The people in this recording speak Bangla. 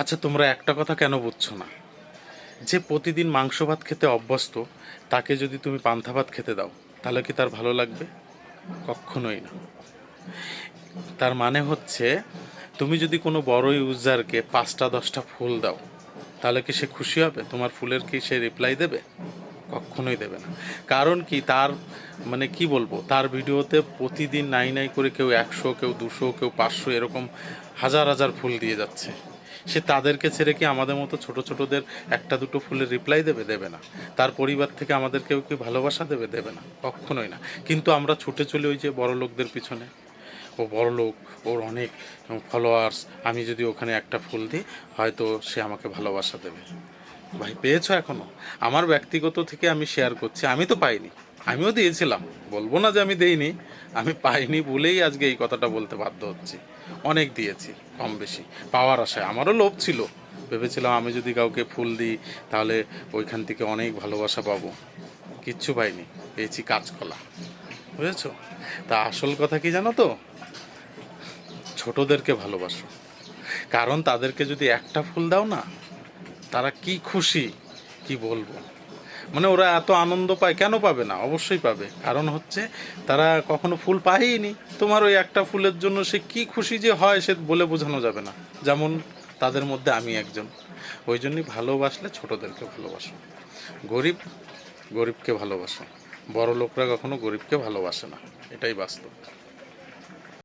আচ্ছা, তোমরা একটা কথা কেন বুঝছো না? যে প্রতিদিন মাংস ভাত খেতে অভ্যস্ত, তাকে যদি তুমি পান্তা ভাত খেতে দাও, তাহলে কি তার ভালো লাগবে? কক্ষনোই না। তার মানে হচ্ছে, তুমি যদি কোনো বড় ইউজারকে ৫টা ১০টা ফুল দাও, তাহলে কি সে খুশি হবে? তোমার ফুলের কি সে রিপ্লাই দেবে? কক্ষনোই দেবে না। কারণ কি, তার মানে কি বলবো, তার ভিডিওতে প্রতিদিন নাই নাই করে কেউ ১০০, কেউ ২০০, কেউ ৫০০, এরকম হাজার হাজার ফুল দিয়ে যাচ্ছে। সে তাদেরকে ছেড়ে কি আমাদের মতো ছোট ছোটদের একটা দুটো ফুলের রিপ্লাই দেবে? দেবে না। তার পরিবার থেকে আমাদের কেউ কি ভালোবাসা দেবে? দেবে না, কক্ষনোই না। কিন্তু আমরা ছুটে চলি ওই যে বড় লোকদের পিছনে। ও বড়লোক, ওর অনেক ফলোয়ার্স, আমি যদি ওখানে একটা ফুল দিই, হয়তো সে আমাকে ভালোবাসা দেবে। ভাই, পেয়েছো এখনো? আমার ব্যক্তিগত থেকে আমি শেয়ার করছি, আমি তো পাইনি। আমিও দিয়েছিলাম, বলবো না যে আমি দেইনি। আমি পাইনি বলেই আজকে এই কথাটা বলতে বাধ্য হচ্ছি। অনেক দিয়েছি, কম বেশি পাওয়ার আশায়। আমারও লোভ ছিল, ভেবেছিলাম আমি যদি কাউকে ফুল দিই, তাহলে ওইখান থেকে অনেক ভালোবাসা পাবো। কিচ্ছু পাইনি, পেয়েছি কাঁচকলা। বুঝেছো? তা আসল কথা কি জানো তো? ছোটদেরকে ভালোবাসো। কারণ তাদেরকে যদি একটা ফুল দাও না, তারা কি খুশি, কি বলবো। মানে ওরা এত আনন্দ পায়, কেন পাবে না? অবশ্যই পাবে। কারণ হচ্ছে, তারা কখনো ফুল পায়ইনি। তোমার ওই একটা ফুলের জন্য সে কি খুশি যে হয়, সে বলে বোঝানো যাবে না। যেমন তাদের মধ্যে আমি একজন। ওই জন্যই ভালোবাসলে ছোটদেরকে ভালোবাসো। গরিব, গরিবকে ভালোবাসো। বড় লোকরা কখনো গরিবকে ভালোবাসে না, এটাই বাস্তব।